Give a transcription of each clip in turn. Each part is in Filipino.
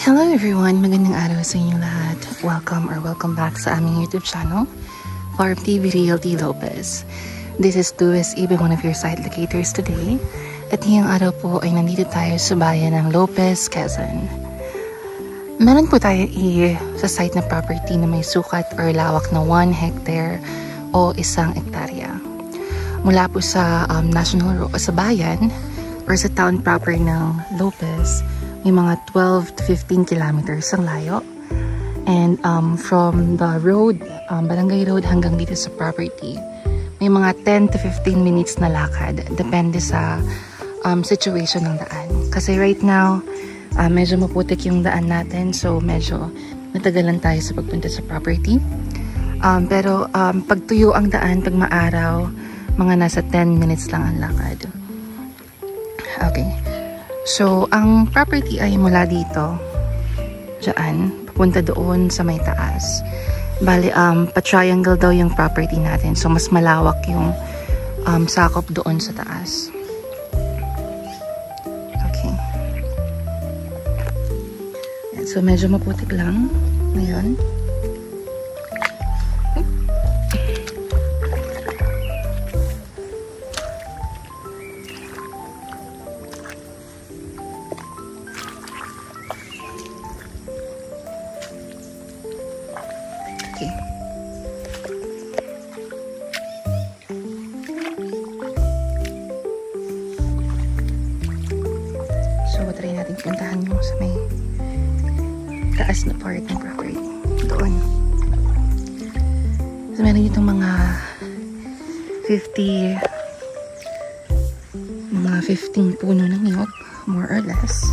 Hello everyone! Magandang araw sa inyong lahat. Welcome back sa aming YouTube channel, Farm TV Realty Lopez. This is Luis, even one of your site locators today. At ngayong araw po ay nandito tayo sa bayan ng Lopez, Quezon. Meron po tayo sa site na property na may sukat or lawak na 1 hectare o 1 hektarya. Mula po sa National Road, sa bayan or sa town proper ng Lopez, may mga 12 to 15 kilometers ang layo. And from the road, Barangay Road hanggang dito sa property, may mga 10 to 15 minutes na lakad. Depende sa situation ng daan. Kasi right now, medyo maputik yung daan natin. So medyo natagalan tayo sa pagpunta sa property. Pero pag tuyo ang daan, pag maaraw, mga nasa 10 minutes lang ang lakad. Okay. So, ang property ay mula dito, dyan, papunta doon sa may taas. Bali, pa-triangle daw yung property natin. So, mas malawak yung sakop doon sa taas. Okay. So, medyo maputik lang. Ngayon. So, try natin puntahan yung sa may taas na part ng property. Doon. So, meron itong mga 15 puno ng niyog, more or less.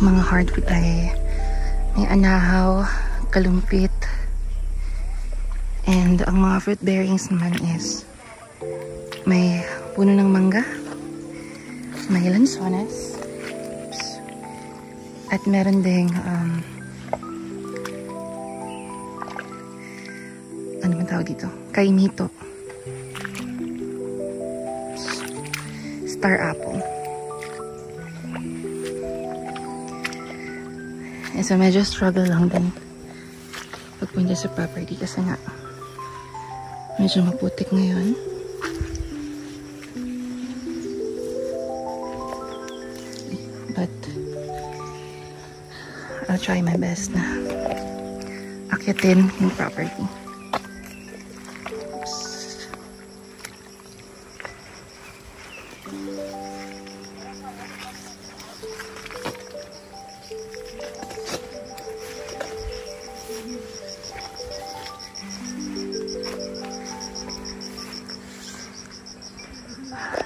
Mga hardwood ay may anahaw, kalumpit, and ang mga fruit bearings naman is may puno ng mangga, may lansones, at meron ding ano man tawag dito? Kaimito, star apple. And so medyo struggle lang din pagpunta sa property kasi nga medyo maputik ngayon. But I'll try my best na akyatin yung property.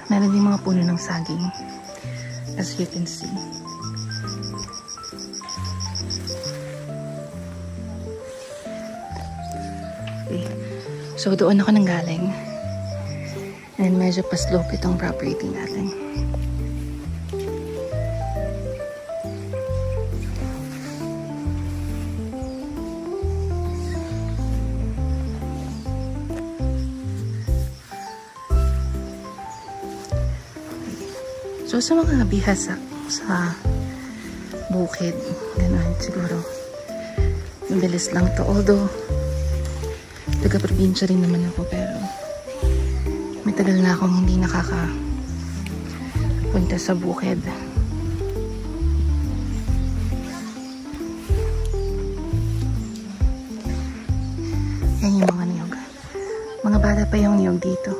Meron din mga puno ng saging, as you can see. Okay. So, doon ako nanggaling. And medyo pa-slope itong property natin. So, sa mga bihasa sa bukid, gano'n, siguro, mabilis lang to. Although, taga-probinsya rin naman ako, pero may tagal na akong hindi nakakapunta sa bukid. Yan yung mga niyog. Mga bata pa yung niyog dito.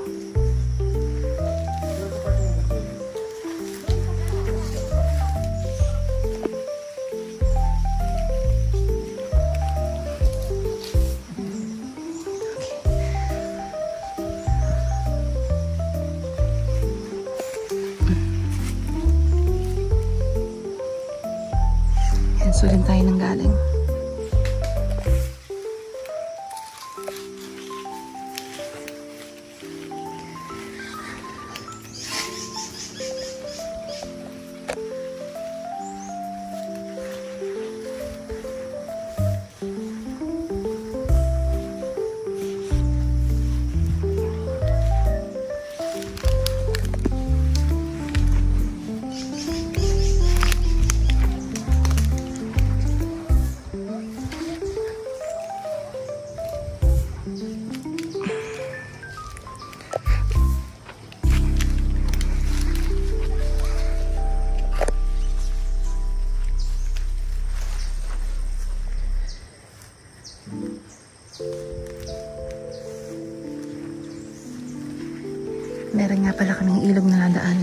So, rin tayo nang galing.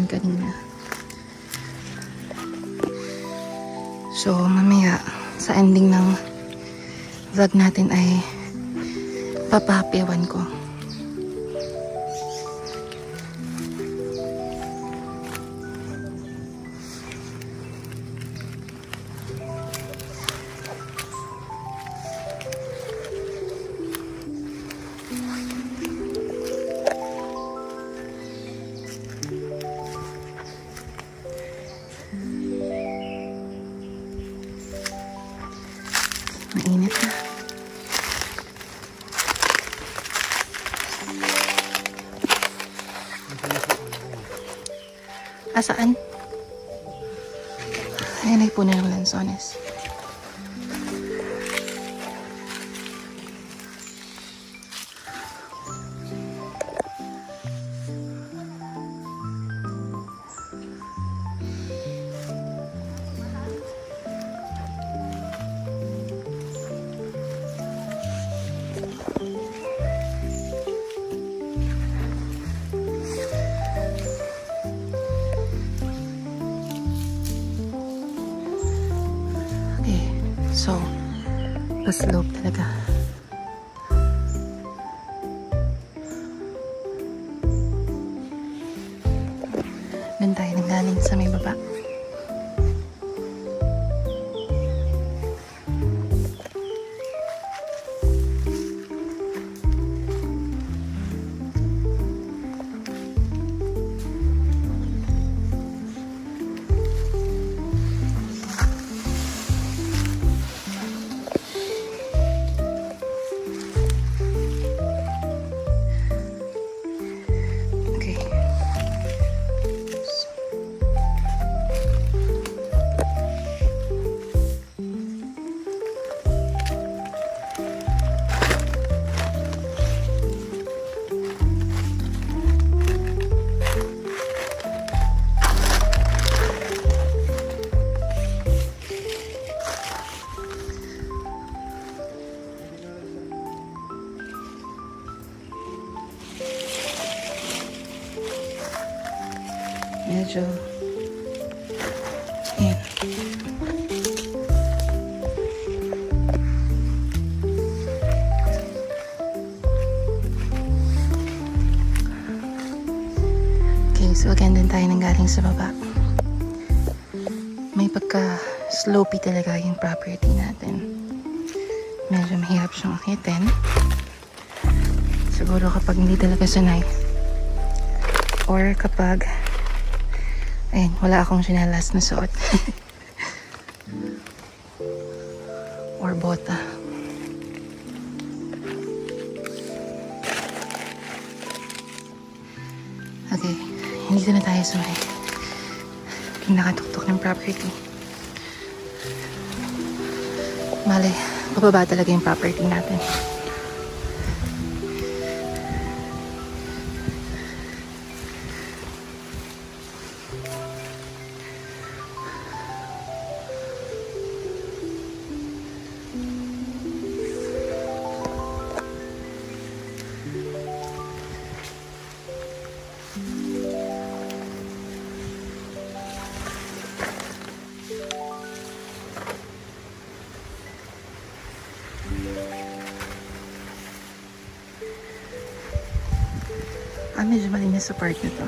namin kanina. So, mamaya sa ending ng vlog natin ay papahapyawan ko. Mainit na. Saan? Ayan ay puno ng lansones. So, pa-slope talaga. Doon tayo nanggaling sa may baba. Medyo ayan. Okay, so again din tayo nanggaling sa baba. May pagka-slopey talaga yung property natin. Medyo mahirap siyang akitin. Siguro kapag hindi talaga sanay or kapag ayun, wala akong sinalas na suot. Or bota. Okay, hindi na tayo sa may pinakatuktok ng property. Mali, pababa talaga yung property natin. Medyo malinis sa part na to.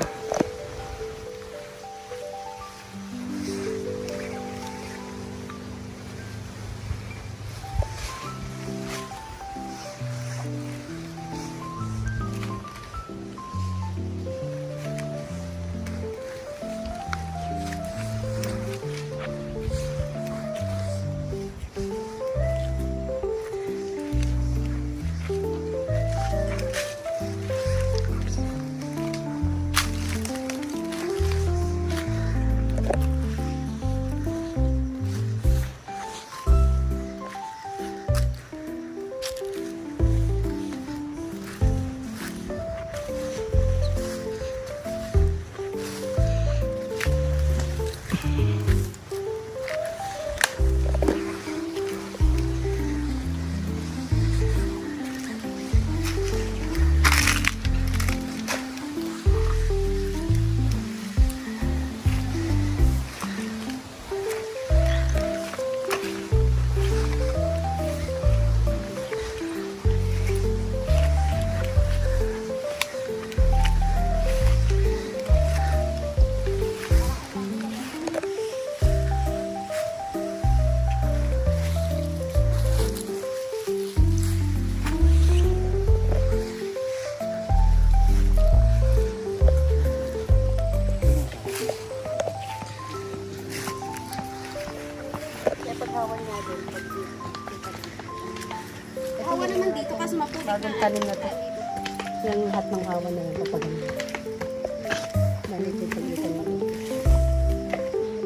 Bagong tanim na to. Yung lahat ng hawa na yun kapag ano. Nalipit-lipitan na rin.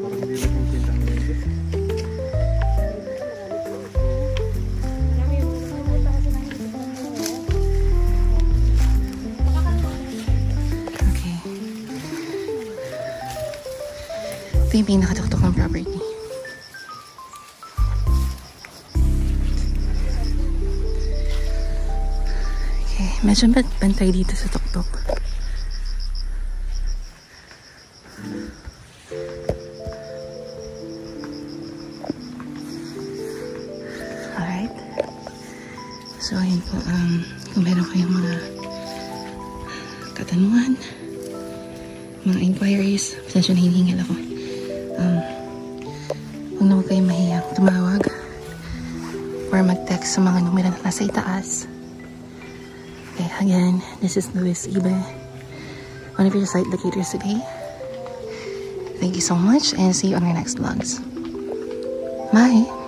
Parang hindi lang yung pintang nito. Okay. Ito yung pinakatuktok ng property. Okay, medyo bantay dito sa tuktok. Alright. So, ayun po, kung meron kayong mga katanungan, mga inquiries, pasensya na hinihingil ako. Huwag na huwag kayong mahiyang tumawag or mag-text sa mga numero na nasa itaas. Okay, again, this is Luis Ibe, one of your site locators today. Thank you so much and see you on our next vlogs. Bye!